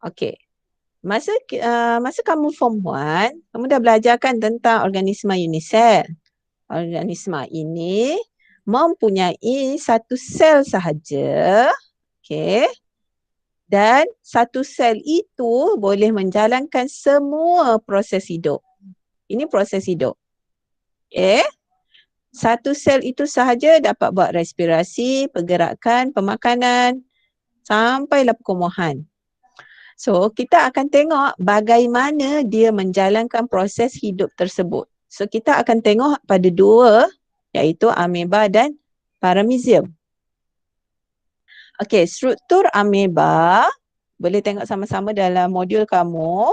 Okey. Masa kamu form 1, kamu dah belajarkan tentang organisma unisel. Organisma ini mempunyai satu sel sahaja. Okey. Dan satu sel itu boleh menjalankan semua proses hidup. Ini proses hidup. Okey. Satu sel itu sahaja dapat buat respirasi, pergerakan, pemakanan, sampailah perkemahan. So, kita akan tengok bagaimana dia menjalankan proses hidup tersebut. So, kita akan tengok pada dua, iaitu ameba dan paramecium. Okey, struktur ameba, boleh tengok sama-sama dalam modul kamu.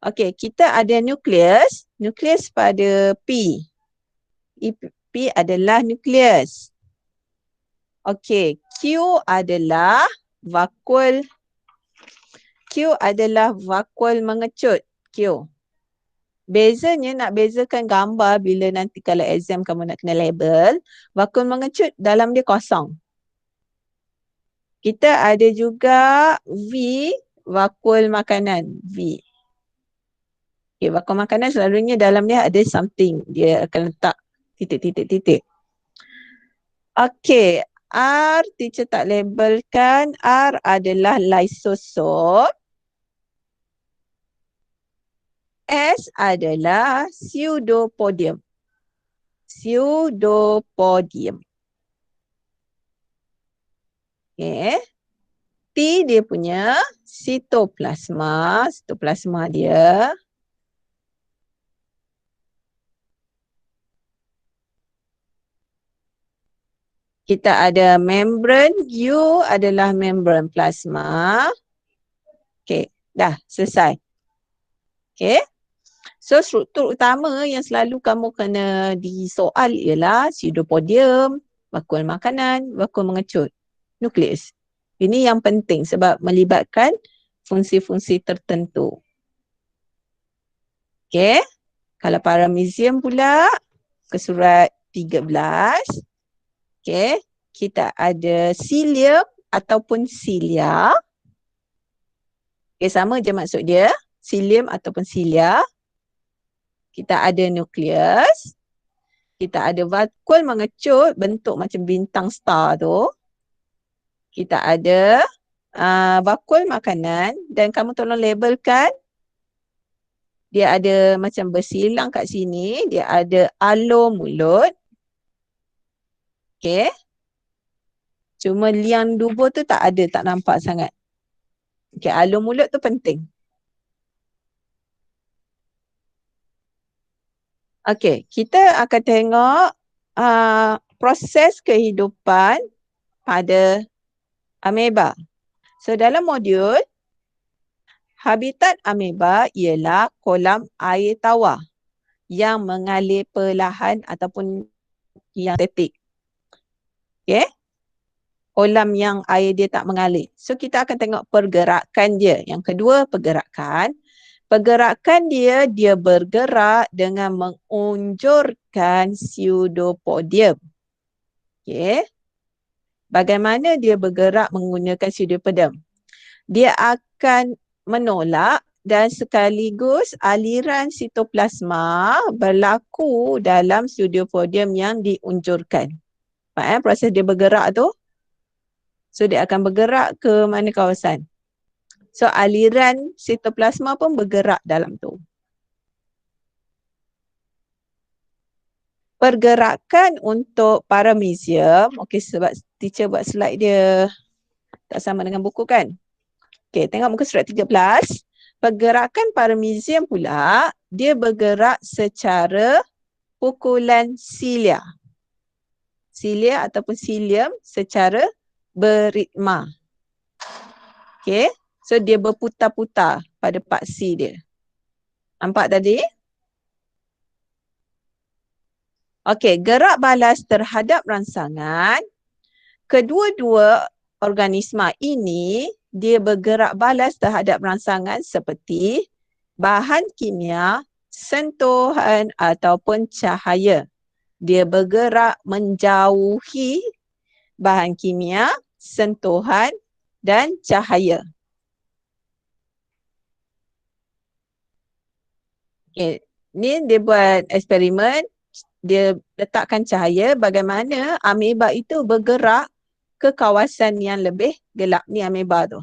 Okey, kita ada nukleus. Nukleus pada P. P adalah nukleus. Okey, Q adalah vakul. Q adalah vakul mengecut. Q. Bezanya nak bezakan gambar bila nanti kalau exam kamu nak kena label. Vakul mengecut dalam dia kosong. Kita ada juga V, vakul makanan. V. Okay, vakul makanan selalunya dalam dia ada something. Dia akan letak titik-titik-titik. Okey, R teacher tak labelkan. R adalah lysosom. S adalah pseudopodium. Pseudopodium. Okay. T dia punya sitoplasma. Sitoplasma dia. Kita ada membran. U adalah membran plasma. Okay, dah selesai. Okay. So, struktur utama yang selalu kamu kena disoal ialah pseudopodium, vakul makanan, vakul mengecut, nukleus. Ini yang penting sebab melibatkan fungsi-fungsi tertentu. Okay. Kalau paramecium pula, ke surat 13. Okay. Kita ada cilium ataupun cilia. Okay, sama je maksud dia. Cilium ataupun cilia. Kita ada nukleus. Kita ada vakul mengecut bentuk macam bintang star tu. Kita ada vakul makanan dan kamu tolong labelkan. Dia ada macam bersilang kat sini. Dia ada alur mulut. Okay. Cuma liang dubur tu tak ada, tak nampak sangat. Okay, alur mulut tu penting. Okay, kita akan tengok proses kehidupan pada ameba. So, dalam modul, habitat ameba ialah kolam air tawar yang mengalir perlahan ataupun yang statik. Okay? Kolam yang air dia tak mengalir. So, kita akan tengok pergerakan dia. Yang kedua, pergerakan. Pergerakan dia bergerak dengan mengunjurkan pseudopodium. Okay. Bagaimana dia bergerak menggunakan pseudopodium? Dia akan menolak dan sekaligus aliran sitoplasma berlaku dalam pseudopodium yang diunjurkan. Faham proses dia bergerak tu? So, dia akan bergerak ke mana kawasan? So, aliran sitoplasma pun bergerak dalam tu. Pergerakan untuk paramecium, okey sebab teacher buat slide dia tak sama dengan buku kan? Okey, tengok muka surat 13. Pergerakan paramecium pula, dia bergerak secara pukulan silia. Silia ataupun cilium secara beritma. Okey. So, dia berputar-putar pada paksi dia. Nampak tadi? Okey, gerak balas terhadap rangsangan. Kedua-dua organisma ini, dia bergerak balas terhadap rangsangan seperti bahan kimia, sentuhan ataupun cahaya. Dia bergerak menjauhi bahan kimia, sentuhan dan cahaya. Okay. Ni dia buat eksperimen, dia letakkan cahaya bagaimana ameba itu bergerak ke kawasan yang lebih gelap. Ni ameba tu.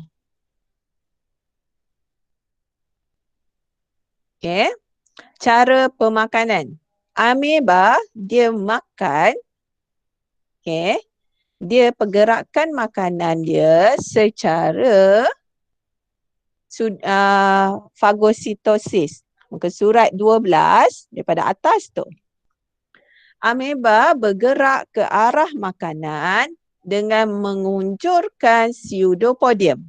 Okay. Cara pemakanan. Ameba dia makan, okay, dia pergerakan makanan dia secara fagositosis. Muka surat 12 daripada atas tu. Ameba bergerak ke arah makanan dengan mengunjurkan pseudopodium.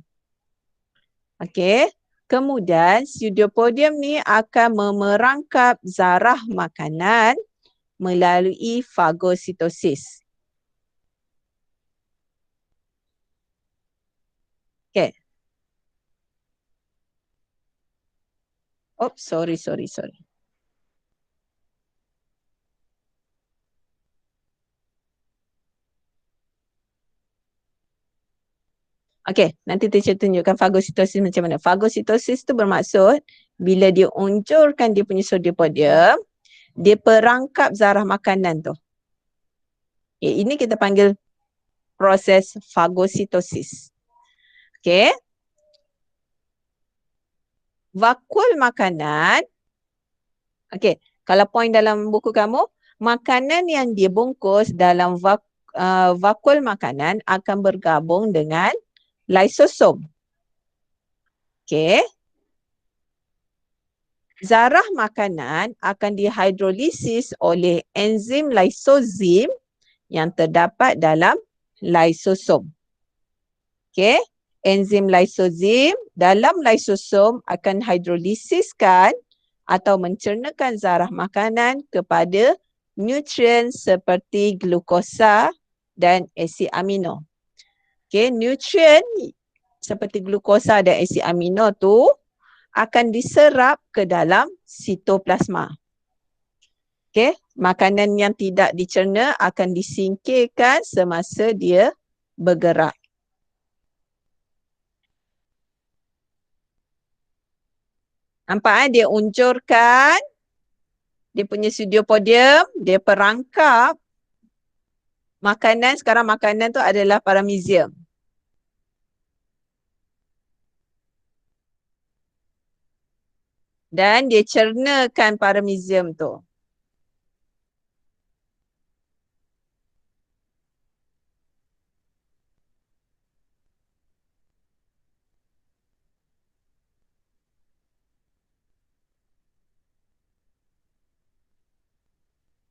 Okey. Kemudian pseudopodium ni akan memerangkap zarah makanan melalui fagositosis. Okey. Oops, sorry. Okey, nanti teacher tunjukkan fagositosis macam mana. Fagositosis tu bermaksud bila dia unjurkan dia punya pseudopodium, dia perangkap zarah makanan tu. Okay, ini kita panggil proses fagositosis. Okey. Vakul makanan. Okey, kalau point dalam buku kamu, makanan yang dibungkus dalam vakul makanan akan bergabung dengan lysosom. Okey. Zarah makanan akan dihidrolisis oleh enzim lysozim yang terdapat dalam lysosom. Okey. Enzim lysozim dalam lysosom akan hidrolisiskan atau mencernakan zarah makanan kepada nutrien seperti glukosa dan asid amino. Okey, nutrien seperti glukosa dan asid amino tu akan diserap ke dalam sitoplasma. Okey, makanan yang tidak dicerna akan disingkirkan semasa dia bergerak. Nampak dia unjurkan dia punya pseudopodium, dia perangkap makanan, sekarang makanan tu adalah paramecium. Dan dia cernakan paramecium tu.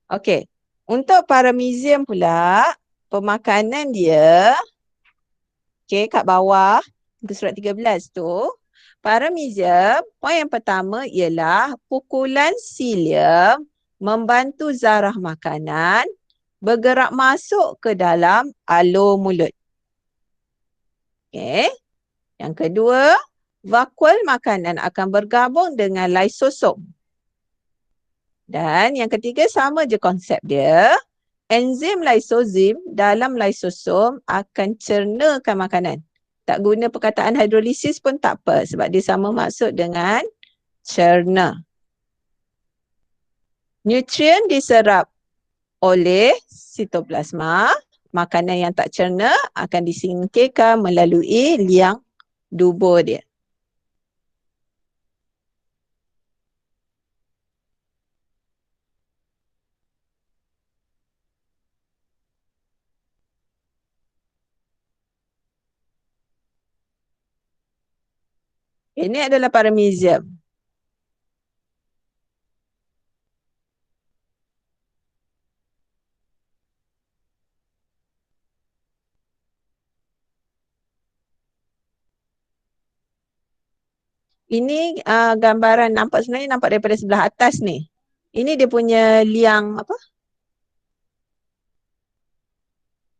Okey, untuk paramecium pula, pemakanan dia, okey, kat bawah, muka surat 13 tu, paramecium, poin yang pertama ialah pukulan cilium membantu zarah makanan bergerak masuk ke dalam alur mulut. Okey. Yang kedua, vakul makanan akan bergabung dengan lysosom. Dan yang ketiga sama je konsep dia. Enzim lysozim dalam lysosom akan cernakan makanan. Tak guna perkataan hidrolisis pun tak apa sebab dia sama maksud dengan cerna. Nutrien diserap oleh sitoplasma. Makanan yang tak cerna akan disingkirkan melalui liang dubur dia. Ini adalah paramecium. Ini gambaran sebenarnya nampak daripada sebelah atas ni. Ini dia punya liang apa?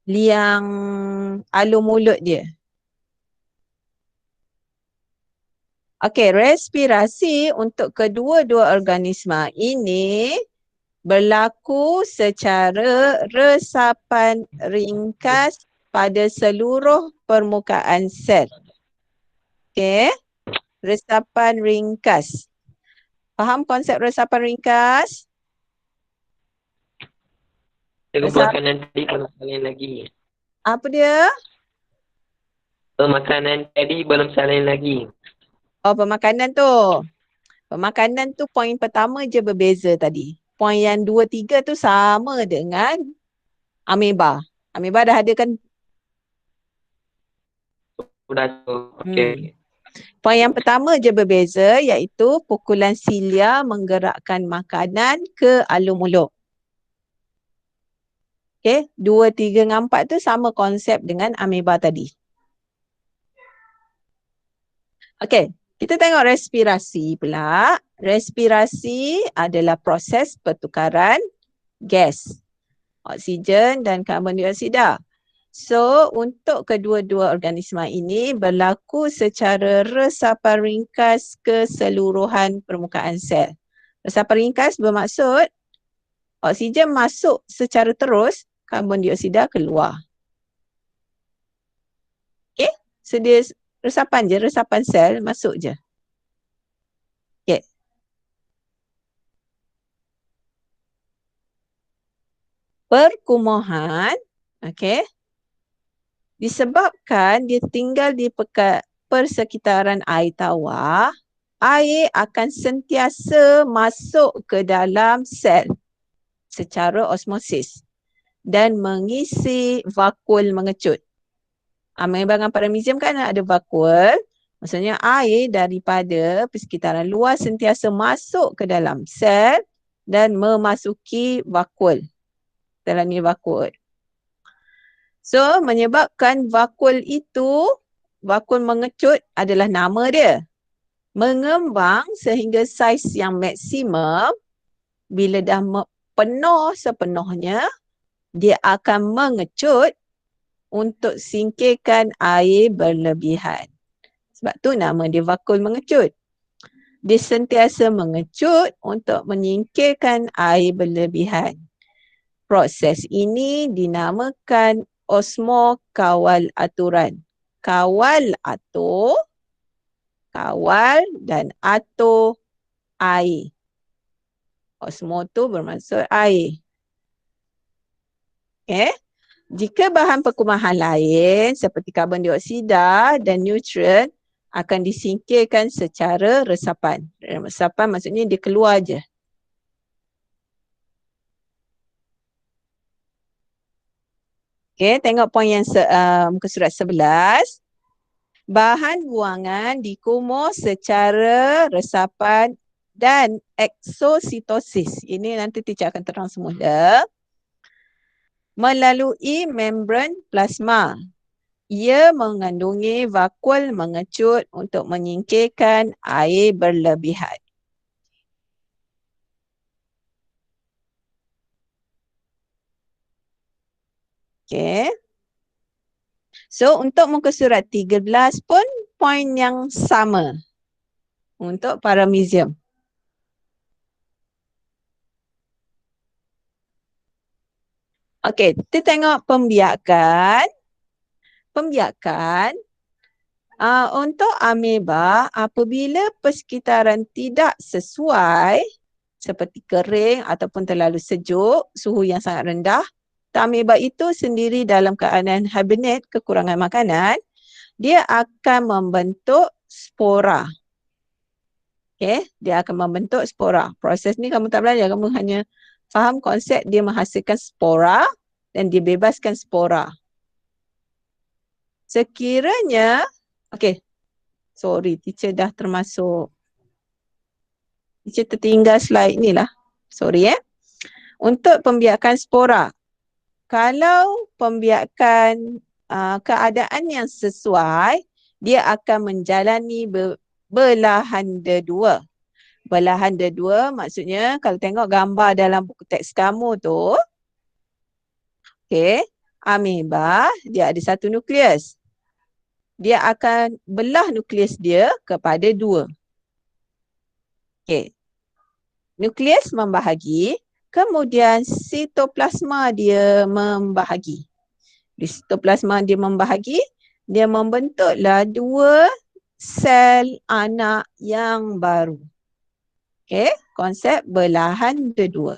Liang alur mulut dia. Okey, respirasi untuk kedua-dua organisma ini berlaku secara resapan ringkas pada seluruh permukaan sel. Okey, resapan ringkas. Faham konsep resapan ringkas? Cikgu, Resap, makanan tadi belum salin lagi. apa dia? Makanan tadi belum salin lagi. Oh, pemakanan tu. Pemakanan tu poin pertama je berbeza tadi. Poin yang 2, 3 tu sama dengan ameba. Ameba dah ada kan? Sudah tu. Okey, Hmm. okey. Poin yang pertama je berbeza iaitu pukulan silia menggerakkan makanan ke alur mulut. Okey, 2, 3 dengan 4 tu sama konsep dengan ameba tadi. Okey, kita tengok respirasi pula. Respirasi adalah proses pertukaran gas, oksigen dan karbon dioksida. So, untuk kedua-dua organisma ini berlaku secara resapan ringkas keseluruhan permukaan sel. Resapan ringkas bermaksud oksigen masuk secara terus, karbon dioksida keluar. Okey, sedia resapan je, resapan sel masuk je. Okey. Perkumuhan, okey, disebabkan dia tinggal di persekitaran air tawar, air akan sentiasa masuk ke dalam sel secara osmosis dan mengisi vakul mengecut. Ameba dengan paramecium kan ada vakul, maksudnya air daripada persekitaran luar sentiasa masuk ke dalam sel dan memasuki vakul. Dalam ni vakul. So, menyebabkan vakul itu, vakul mengecut adalah nama dia. Mengembang sehingga saiz yang maksimum, bila dah penuh sepenuhnya, dia akan mengecut untuk singkirkan air berlebihan. Sebab tu nama dia vakul mengecut. Dia sentiasa mengecut untuk menyingkirkan air berlebihan. Proses ini dinamakan osmo kawal aturan. Kawal atur, kawal dan atur air. Osmo tu bermaksud air. Okay. Jika bahan perkumahan lain seperti karbon dioksida dan nutrien akan disingkirkan secara resapan. Resapan maksudnya dia keluar je. Okay, tengok poin yang muka surat 11. Bahan buangan dikumur secara resapan dan eksositosis. Ini nanti teacher akan terang semula. Melalui membran plasma. Ia mengandungi vakul mengecut untuk menyingkirkan air berlebihan. Okay. So, untuk muka surat 13 pun poin yang sama untuk paramecium. Okey, kita tengok pembiakan. Pembiakan untuk ameba apabila persekitaran tidak sesuai seperti kering ataupun terlalu sejuk, suhu yang sangat rendah, ameba itu sendiri dalam keadaan hibernate, kekurangan makanan, dia akan membentuk spora. Okay, dia akan membentuk spora. Proses ni kamu tak belajar, kamu hanya faham konsep dia menghasilkan spora dan dia bebaskan spora. Sekiranya, okay, sorry, teacher dah termasuk, teacher tertinggal slide ni lah. Sorry Untuk pembiakan spora, kalau pembiakan keadaan yang sesuai, dia akan menjalani belahanda dua. Belahanda dua maksudnya kalau tengok gambar dalam buku teks kamu tu, okay, ameba dia ada satu nukleus. Dia akan belah nukleus dia kepada dua. Okay. Nukleus membahagi, kemudian sitoplasma dia membahagi. Di sitoplasma dia membahagi, dia membentuklah dua sel anak yang baru. Okey, konsep belahan kedua.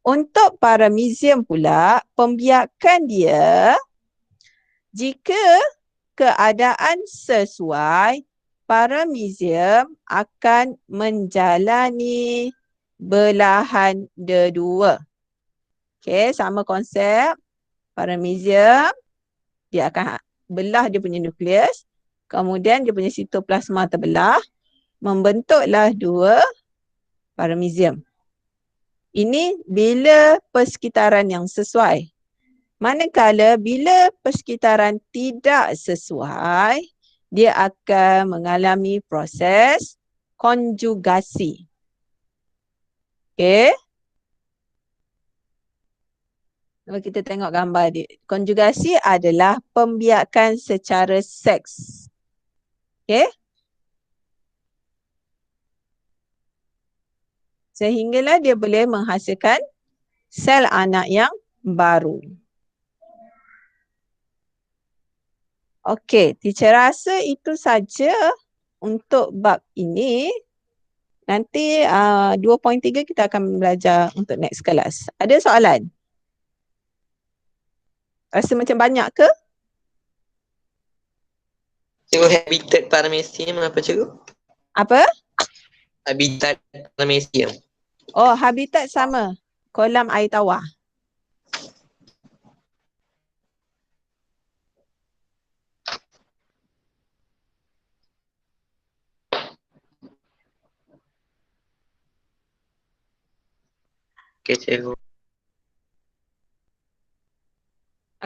Untuk paramecium pula, pembiakan dia jika keadaan sesuai, paramecium akan menjalani belahan kedua. Okey, sama konsep. Paramecium, dia akan belah dia punya nukleus. Kemudian dia punya sitoplasma terbelah. Membentuklah dua paramecium. Ini bila persekitaran yang sesuai. Manakala bila persekitaran tidak sesuai, dia akan mengalami proses konjugasi. Okey. Kalau kita tengok gambar dia. Konjugasi adalah pembiakan secara seks. Okey. Sehinggalah dia boleh menghasilkan sel anak yang baru. Okey, teacher rasa itu saja untuk bab ini. Nanti 2.3 kita akan belajar untuk next kelas. Ada soalan? Rasa macam banyak ke? Cikgu, habitat paramecium apa cikgu? Apa? Habitat paramecium. Oh, habitat sama. Kolam air tawar. Okey cikgu.